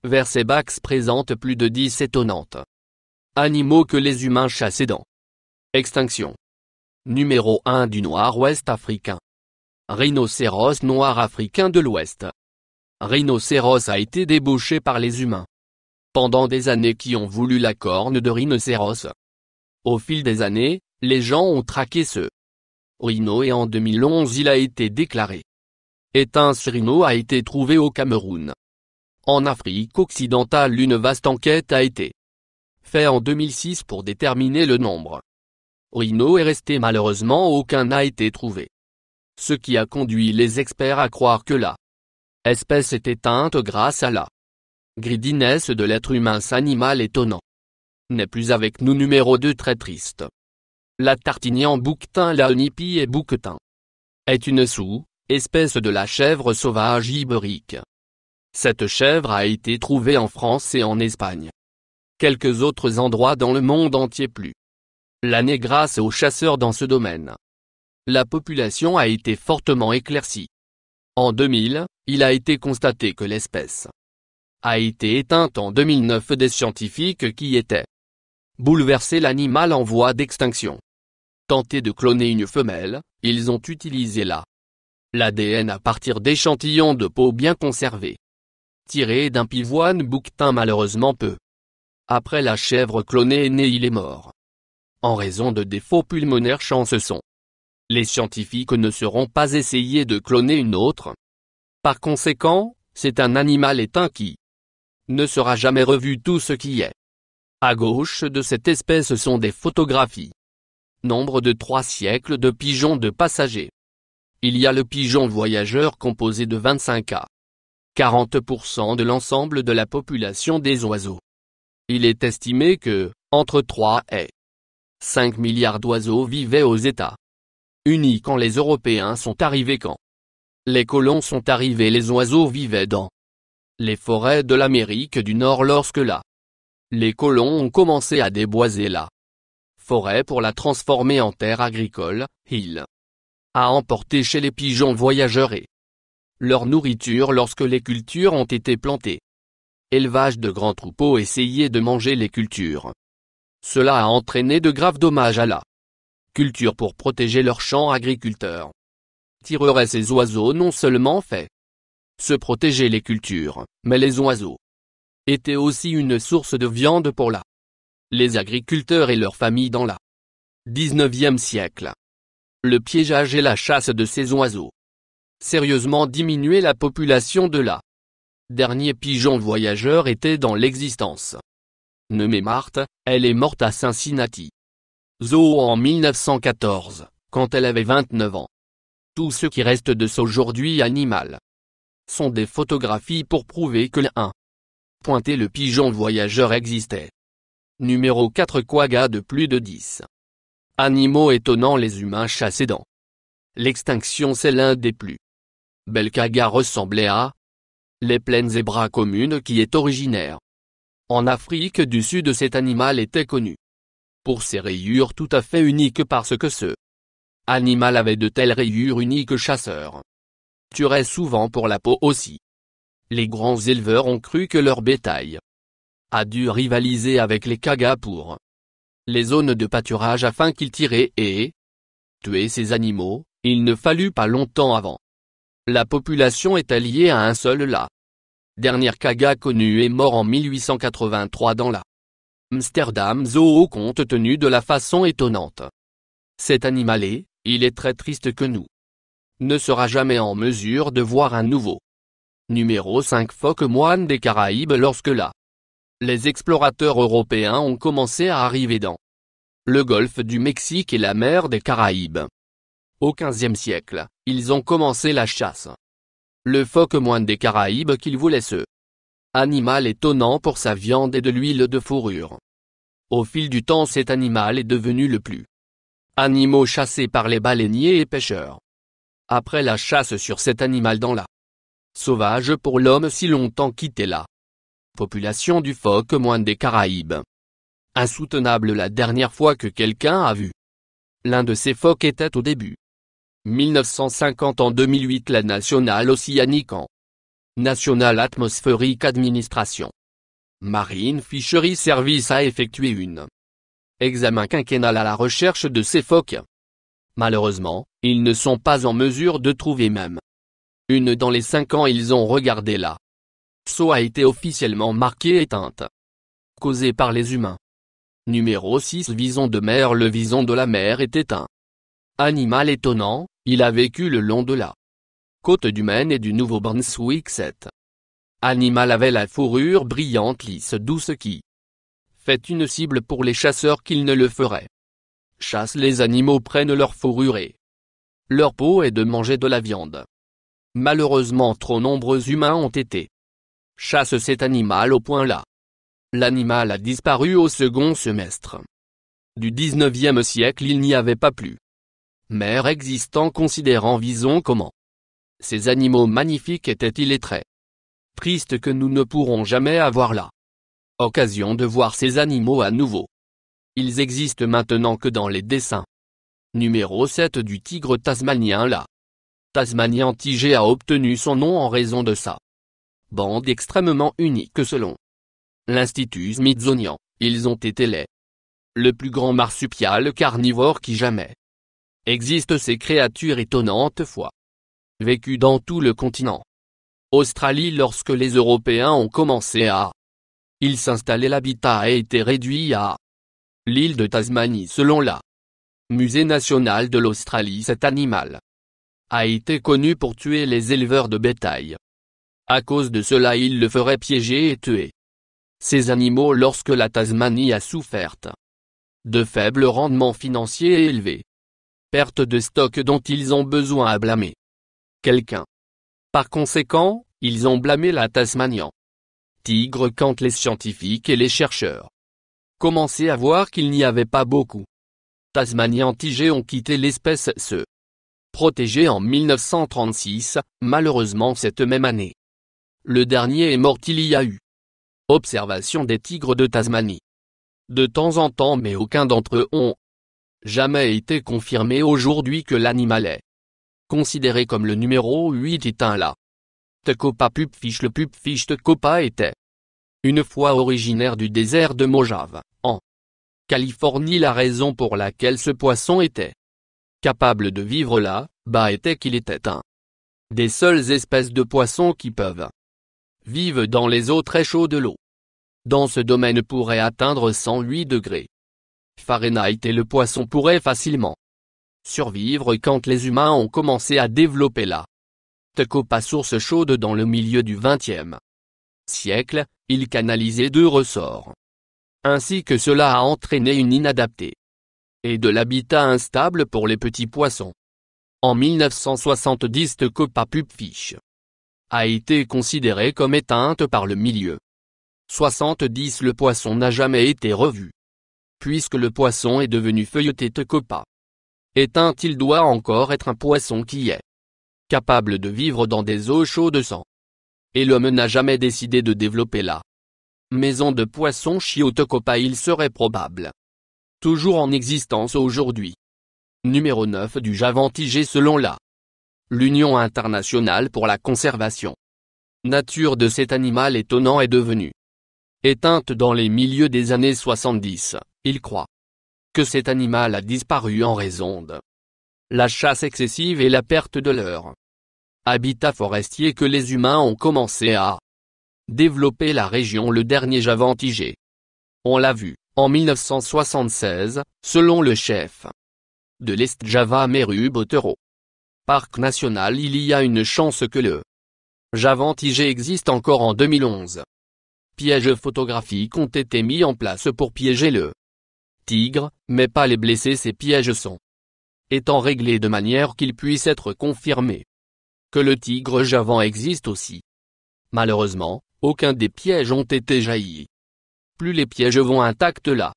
Versebax présente plus de 10 étonnantes animaux que les humains chassent dans extinction. Numéro 1 du nord-ouest africain. Rhinocéros noir africain de l'Ouest. Rhinocéros a été débauché par les humains pendant des années qui ont voulu la corne de rhinocéros. Au fil des années, les gens ont traqué ce rhino et en 2011 il a été déclaré éteint. Ce rhino a été trouvé au Cameroun. En Afrique occidentale, une vaste enquête a été faite en 2006 pour déterminer le nombre. Rhino est resté, malheureusement aucun n'a été trouvé. Ce qui a conduit les experts à croire que la espèce est éteinte grâce à la greediness de l'être humain. Cet animal étonnant n'est plus avec nous. Numéro 2 très triste. La Tartinian bouquetin. La Onipi et bouquetin est une sous-espèce de la chèvre sauvage ibérique. Cette chèvre a été trouvée en France et en Espagne. Quelques autres endroits dans le monde entier plus l'année grâce aux chasseurs dans ce domaine. La population a été fortement éclaircie. En 2000, il a été constaté que l'espèce a été éteinte en 2009. Des scientifiques qui étaient bouleversés, l'animal en voie d'extinction. Tenté de cloner une femelle, ils ont utilisé l'ADN à partir d'échantillons de peau bien conservés, tirés d'un pivoine bouquetin. Malheureusement peu après la chèvre clonée est née, il est mort en raison de défauts pulmonaires. Chance sont les scientifiques ne seront pas essayés de cloner une autre. Par conséquent, c'est un animal éteint qui ne sera jamais revu. Tout ce qui est à gauche de cette espèce sont des photographies. Nombre de 3 siècles de pigeons de passagers. Il y a le pigeon voyageur composé de 25 à 40% de l'ensemble de la population des oiseaux. Il est estimé que, entre 3 et 5 milliards d'oiseaux vivaient aux États-Unis quand les Européens sont arrivés. Quand les colons sont arrivés, les oiseaux vivaient dans les forêts de l'Amérique du Nord. Lorsque les colons ont commencé à déboiser la forêt pour la transformer en terre agricole, il a emporté chez les pigeons voyageurs et leur nourriture lorsque les cultures ont été plantées. Élevage de grands troupeaux essayaient de manger les cultures. Cela a entraîné de graves dommages à la culture. Pour protéger leurs champs, agriculteurs tireraient ces oiseaux. Non seulement fait se protéger les cultures, mais les oiseaux étaient aussi une source de viande pour les agriculteurs et leurs familles dans la 19e siècle. Le piégeage et la chasse de ces oiseaux sérieusement diminué la population de la dernier pigeon voyageur était dans l'existence. Nommée Marthe, elle est morte à Cincinnati Zoo en 1914, quand elle avait 29 ans. Tout ce qui reste de ce aujourd'hui animal sont des photographies pour prouver que le pigeon voyageur existait. Numéro 4 quagga de plus de 10 animaux étonnants. Les humains chassés dans l'extinction. C'est l'un des plus belles quaggas. Ressemblait à les plaines zébras communes qui est originaire en Afrique du Sud. Cet animal était connu pour ses rayures tout à fait uniques parce que ce animal avait de telles rayures uniques. Chasseurs tueraient souvent pour la peau aussi. Les grands éleveurs ont cru que leur bétail a dû rivaliser avec les quaggas pour les zones de pâturage afin qu'ils tiraient et tuaient ces animaux. Il ne fallut pas longtemps avant. La population est alliée à un seul. La dernière quagga connue est mort en 1883 dans la Amsterdam Zoo compte tenu de la façon étonnante. Cet animal il est très triste que nous ne sera jamais en mesure de voir un nouveau. Numéro 5 phoque moine des Caraïbes. Lorsque les explorateurs européens ont commencé à arriver dans le golfe du Mexique et la mer des Caraïbes, au XVe siècle, ils ont commencé la chasse. Le phoque moine des Caraïbes qu'ils voulaient ce animal étonnant pour sa viande et de l'huile de fourrure. Au fil du temps cet animal est devenu le plus animal chassé par les baleiniers et pêcheurs. Après la chasse sur cet animal dans la sauvage pour l'homme si longtemps quitté la population du phoque moine des Caraïbes. Insoutenable. La dernière fois que quelqu'un a vu l'un de ces phoques était au début 1950. En 2008 la National Oceanic en National Atmospheric Administration. Marine Fisheries Service a effectué une examen quinquennal à la recherche de ces phoques. Malheureusement, ils ne sont pas en mesure de trouver même une dans les 5 ans. Ils ont regardé la SO a été officiellement marquée éteinte. Causée par les humains. Numéro 6. Vison de mer. Le vison de la mer était un animal étonnant, il a vécu le long de la côte du Maine et du Nouveau-Brunswick. Cet animal avait la fourrure brillante lisse douce qui fait une cible pour les chasseurs qu'ils ne le feraient. Chasse. Les animaux prennent leur fourrure et leur peau est de manger de la viande. Malheureusement trop nombreux humains ont été chasse cet animal au point là. L'animal a disparu au second semestre du 19e siècle. Il n'y avait pas plus mer existant. Considérant Vison comment ces animaux magnifiques étaient, il est très triste que nous ne pourrons jamais avoir la occasion de voir ces animaux à nouveau. Ils existent maintenant que dans les dessins. Numéro 7. Du tigre tasmanien. La Tasmanian tigé a obtenu son nom en raison de sa bande extrêmement unique. Selon l'Institut Smithsonian, ils ont été le plus grand marsupial carnivore qui jamais existe. Ces créatures étonnantes fois vécu dans tout le continent Australie. Lorsque les Européens ont commencé à s'installer, l'habitat a été réduit à l'île de Tasmanie. Selon la Musée national de l'Australie, cet animal a été connu pour tuer les éleveurs de bétail. À cause de cela, il le ferait piéger et tuer ces animaux lorsque la Tasmanie a souffert de faibles rendements financiers et élevés perte de stock dont ils ont besoin à blâmer quelqu'un. Par conséquent, ils ont blâmé la Tasmanian tigre quand les scientifiques et les chercheurs commençaient à voir qu'il n'y avait pas beaucoup Tasmanian tigés ont quitté l'espèce se protéger en 1936, malheureusement cette même année. Le dernier est mort. Il y a eu observation des tigres de Tasmanie de temps en temps, mais aucun d'entre eux ont jamais été confirmé aujourd'hui que l'animal est considéré comme le numéro 8 éteint. La Tecopa pupfish. Le pupfish Tecopa était une fois originaire du désert de Mojave, en Californie. La raison pour laquelle ce poisson était capable de vivre là-bas était qu'il était un des seules espèces de poissons qui peuvent vivre dans les eaux très chaudes. L'eau dans ce domaine pourrait atteindre 108 degrés Fahrenheit et le poisson pourrait facilement survivre. Quand les humains ont commencé à développer la Tecopa source chaude dans le milieu du XXe siècle, ils canalisaient 2 ressorts. Ainsi que cela a entraîné une inadaptée et de l'habitat instable pour les petits poissons. En 1970, Tecopa pupfish a été considérée comme éteinte par le milieu 70. Le poisson n'a jamais été revu. Puisque le poisson est devenu feuilleté Tecopa éteint, il doit encore être un poisson qui est capable de vivre dans des eaux chaudes sans. Et l'homme n'a jamais décidé de développer la maison de poisson Chio Tecopa. Il serait probable toujours en existence aujourd'hui. Numéro 9. Du Javan tigé. Selon l'Union internationale pour la conservation nature de cet animal étonnant est devenue éteinte dans les milieux des années 70, il croit que cet animal a disparu en raison de la chasse excessive et la perte de leur habitat forestier que les humains ont commencé à développer la région. Le dernier Javan tigé, on l'a vu, en 1976, selon le chef de l'Est Java Meru Botero Parc national. Il y a une chance que le Javan tigé existe encore en 2011. Pièges photographiques ont été mis en place pour piéger le tigre, mais pas les blesser. Ces pièges sont étant réglés de manière qu'il puisse être confirmé que le tigre Javan existe aussi. Malheureusement, aucun des pièges ont été jaillis. Plus les pièges vont intacts là,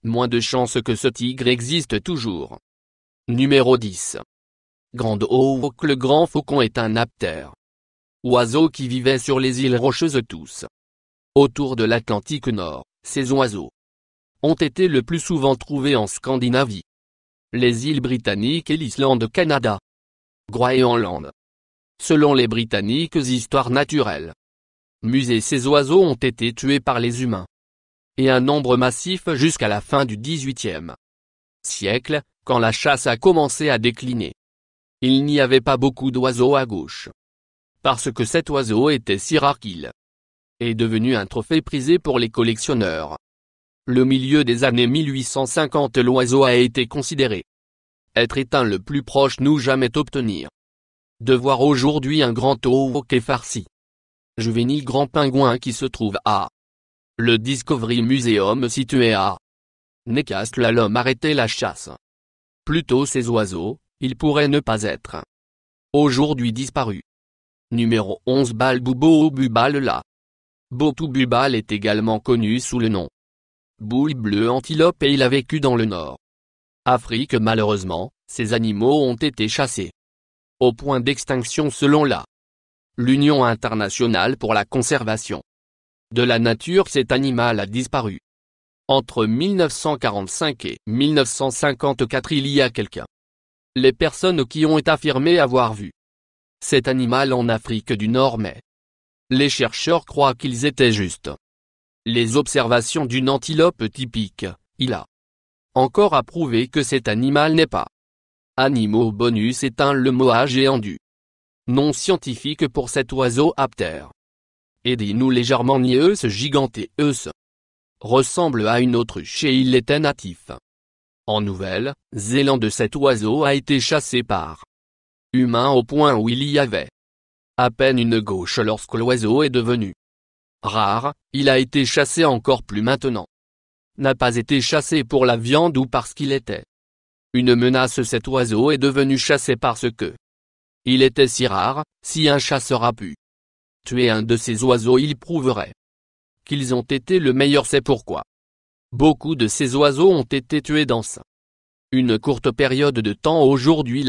moins de chances que ce tigre existe toujours. Numéro 10. Grand Hawk. Le grand faucon est un aptère oiseau qui vivait sur les îles Rocheuses tous autour de l'Atlantique Nord. Ces oiseaux ont été le plus souvent trouvés en Scandinavie, les îles britanniques et l'Islande, Canada, Groenland, selon les Britanniques Histoire naturelle. Musée. Ces oiseaux ont été tués par les humains. Et un nombre massif jusqu'à la fin du XVIIIe siècle, quand la chasse a commencé à décliner. Il n'y avait pas beaucoup d'oiseaux à gauche. Parce que cet oiseau était si rare qu'il est devenu un trophée prisé pour les collectionneurs. Le milieu des années 1850, l'oiseau a été considéré être éteint, le plus proche nous jamais obtenir. De voir aujourd'hui un grand hoquet farci juvénile grand pingouin qui se trouve à le Discovery Museum situé à Newcastle. L'homme arrêtait la chasse. Plutôt ces oiseaux, ils pourraient ne pas être aujourd'hui disparus. Numéro 11. Balbubo ou Bubal. La Botububal est également connu sous le nom boule bleue antilope et il a vécu dans le Nord Afrique. Malheureusement, ces animaux ont été chassés au point d'extinction selon l'Union internationale pour la conservation de la nature. Cet animal a disparu entre 1945 et 1954. Il y a quelqu'un. Les personnes qui ont affirmé avoir vu cet animal en Afrique du Nord, mais les chercheurs croient qu'ils étaient juste les observations d'une antilope typique. Il a encore à prouver que cet animal n'est pas animaux. Bonus. Éteint. Le moa géant du nom scientifique pour cet oiseau aptère Edinus légèrement nieus giganteus ressemble à une autruche et il était natif en Nouvelle-Zélande. Cet oiseau a été chassé par humains au point où il y avait à peine une gauche. Lorsque l'oiseau est devenu rare, il a été chassé encore plus. Maintenant n'a pas été chassé pour la viande ou parce qu'il était une menace. Cet oiseau est devenu chassé parce que il était si rare. Si un chasseur a pu tuer un de ces oiseaux, il prouverait qu'ils ont été le meilleur. C'est pourquoi beaucoup de ces oiseaux ont été tués dans une courte période de temps. Aujourd'hui,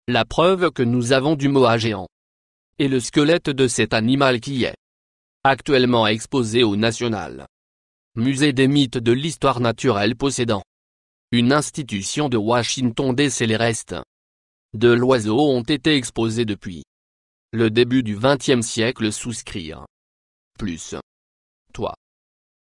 la preuve que nous avons du moa géant est le squelette de cet animal qui est actuellement exposé au National Musée des mythes de l'histoire naturelle possédant une institution de Washington DC. Les restes de l'oiseau ont été exposés depuis le début du XXe siècle. Souscrire plus. Toi.